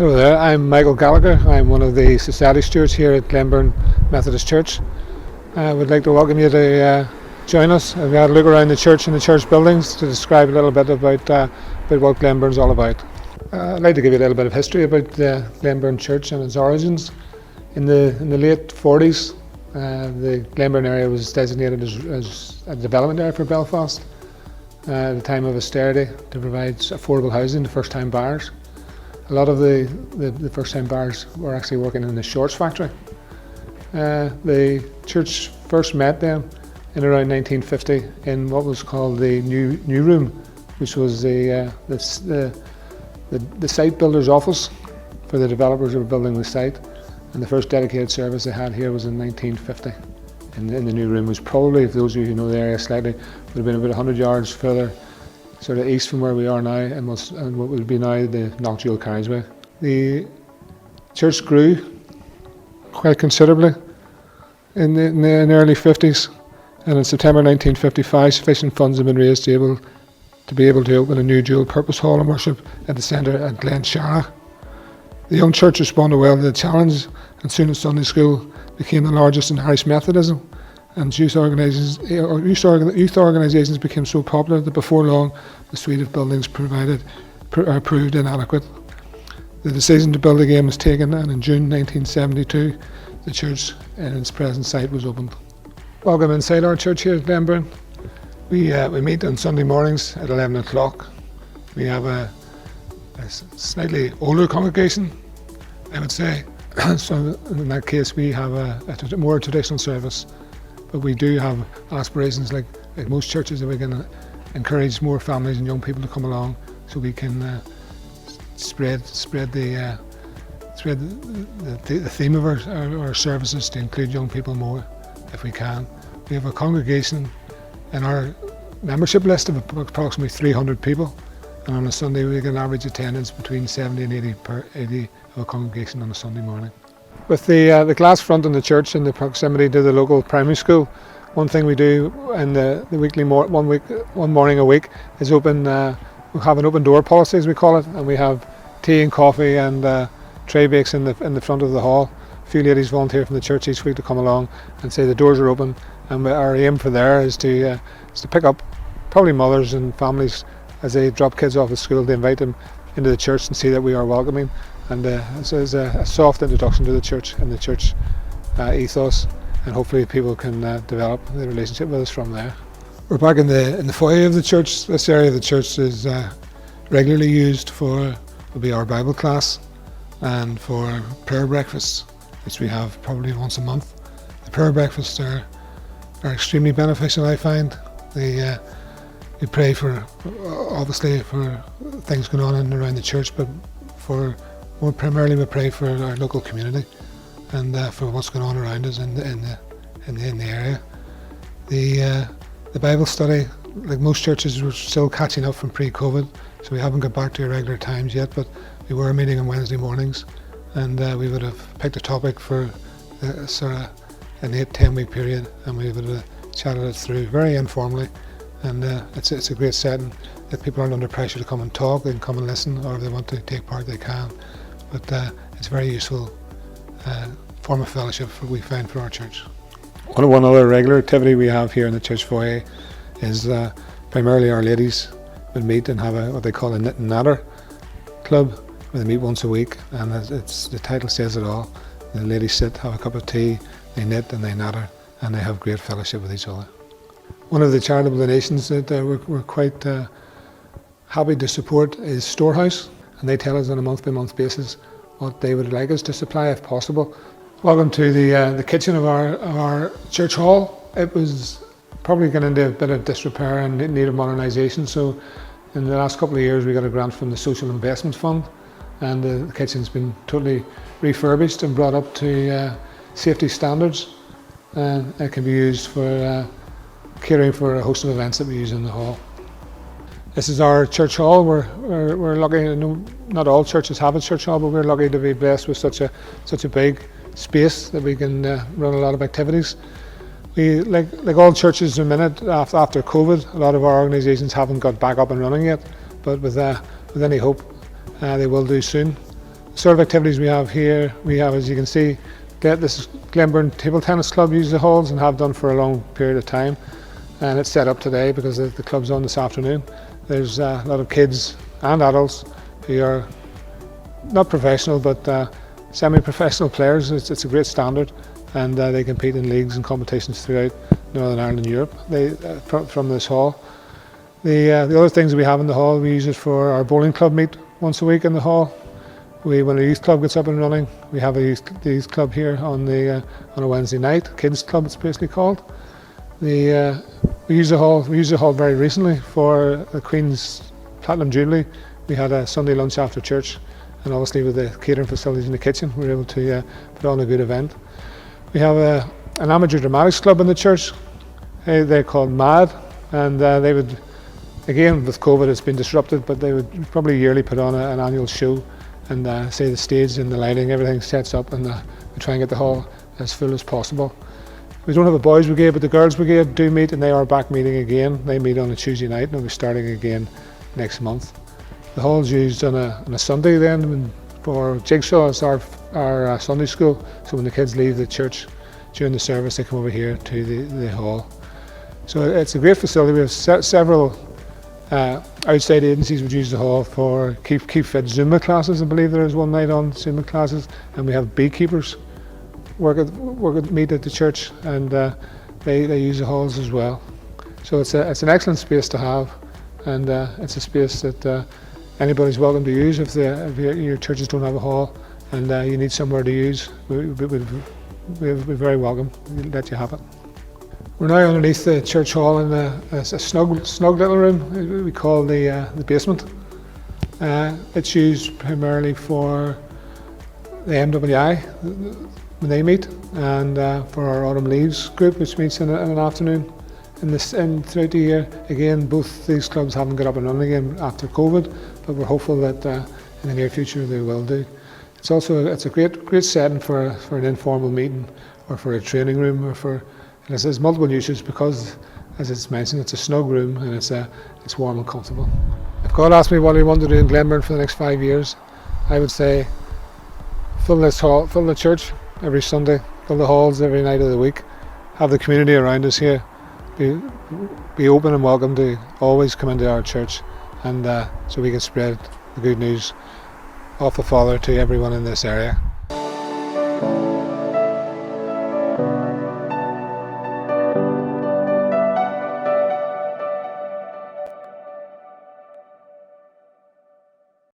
Hello there, I'm Michael Gallagher. I'm one of the Society Stewards here at Glenburn Methodist Church. I would like to welcome you to join us. We've had a look around the church and the church buildings to describe a little bit about what Glenburn's all about. I'd like to give you a little bit of history about the Glenburn Church and its origins. In the late 40s, the Glenburn area was designated as a development area for Belfast at a time of austerity to provide affordable housing to first-time buyers. A lot of the first-time buyers were actually working in the shorts factory. The church first met them in around 1950 in what was called the New Room, which was the site builder's office for the developers who were building the site. And the first dedicated service they had here was in 1950. In the New Room was probably, for those of you who know the area slightly, would have been about 100 yards further sort of east from where we are now, and what would be now the Knockjewel carriageway. The church grew quite considerably in the early 50s, and in September 1955 sufficient funds had been raised to be able to open a new dual purpose hall and worship at the centre at Glenshara. The young church responded well to the challenge, and soon as Sunday school became the largest in Irish Methodism, and youth organisations became so popular that before long the suite of buildings proved inadequate. The decision to build again was taken, and in June 1972 the church in its present site was opened. Welcome inside our church here at Glenburn. We meet on Sunday mornings at 11 o'clock. We have a slightly older congregation, I would say, so in that case we have a more traditional service. But we do have aspirations, like most churches, that we can encourage more families and young people to come along, so we can spread the theme of our services to include young people more, if we can. We have a congregation in our membership list of approximately 300 people, and on a Sunday we get an average attendance between 70 and 80 of a congregation on a Sunday morning. With the glass front in the church and the proximity to the local primary school, one thing we do in the weekly one morning a week is we have an open door policy, as we call it, and we have tea and coffee and tray bakes in the front of the hall. A few ladies volunteer from the church each week to come along and say the doors are open, and our aim for there is to pick up probably mothers and families as they drop kids off at school, to invite them into the church and see that we are welcoming. And so it's a soft introduction to the church and the church ethos, and hopefully people can develop the relationship with us from there. We're back in the foyer of the church. This area of the church is regularly used will be our Bible class and for prayer breakfasts, which we have probably once a month. The prayer breakfasts are extremely beneficial, I find. We pray obviously for things going on in and around the church, but more primarily we pray for our local community and for what's going on around us in the area. The Bible study, like most churches, we're still catching up from pre-COVID, so we haven't got back to irregular times yet, but we were meeting on Wednesday mornings, and we would have picked a topic for sort of an 8-10 week period, and we would have chatted it through very informally, and it's a great setting. If people aren't under pressure to come and talk, they can come and listen, or if they want to take part, they can. But it's a very useful form of fellowship we find for our church. One other regular activity we have here in the church foyer is primarily our ladies will meet and have what they call a knit and natter club, where they meet once a week, and the title says it all. The ladies sit, have a cup of tea, they knit and they natter, and they have great fellowship with each other. One of the charitable donations that we're quite happy to support is Storehouse, and they tell us on a month-by-month basis what they would like us to supply if possible. Welcome to the kitchen of our church hall. It was probably getting into a bit of disrepair and need of modernisation, so in the last couple of years we got a grant from the Social Investment Fund, and the kitchen's been totally refurbished and brought up to safety standards, and it can be used for catering for a host of events that we use in the hall. This is our church hall. We're lucky. Not all churches have a church hall, but we're lucky to be blessed with such a big space that we can run a lot of activities. We like all churches in a minute after COVID. A lot of our organisations haven't got back up and running yet, but with any hope, they will do soon. Sort of activities we have here, we have, as you can see, this Glenburn Table Tennis Club uses the halls and have done for a long period of time, and it's set up today because the club's on this afternoon. There's a lot of kids and adults who are not professional but semi-professional players. It's a great standard, and they compete in leagues and competitions throughout Northern Ireland and Europe from this hall. The other things we have in the hall, we use it for our bowling club meet once a week in the hall. When a youth club gets up and running, we have a youth club here on a Wednesday night, kids club it's basically called. We use the hall very recently for the Queen's Platinum Jubilee. We had a Sunday lunch after church, and obviously with the catering facilities in the kitchen, we were able to put on a good event. We have an amateur dramatics club in the church. They're called MAD, and they would, again with COVID it's been disrupted, but they would probably yearly put on an annual show, and say the stage and the lighting, everything sets up, and we try and get the hall as full as possible. We don't have a boys brigade, but the girls brigade do meet, and they are back meeting again. They meet on a Tuesday night, and they'll be starting again next month. The hall's used on a Sunday then for Jigsaw. It's our Sunday school, so when the kids leave the church during the service, they come over here to the hall. So it's a great facility. We have several outside agencies would use the hall for keep fit Zumba classes. I believe there is one night on Zumba classes, and we have beekeepers meet at the church, and they use the halls as well. So it's an excellent space to have, and it's a space that anybody's welcome to use. If your churches don't have a hall and you need somewhere to use, we'll be very welcome. We'll let you have it. We're now underneath the church hall in a snug little room we call the basement. It's used primarily for the MWI when they meet, and for our Autumn Leaves group, which meets in an afternoon. Throughout the year, again, both these clubs haven't got up and running again after COVID, but we're hopeful that in the near future they will do. It's a great setting for an informal meeting, or for a training room, or for. And there's multiple uses because, as it's mentioned, it's a snug room, and it's warm and comfortable. If God asked me what I want to do in Glenburn for the next 5 years, I would say fill the church every Sunday, fill the halls every night of the week, have the community around us here, be open and welcome to always come into our church, and so we can spread the good news of the Father to everyone in this area.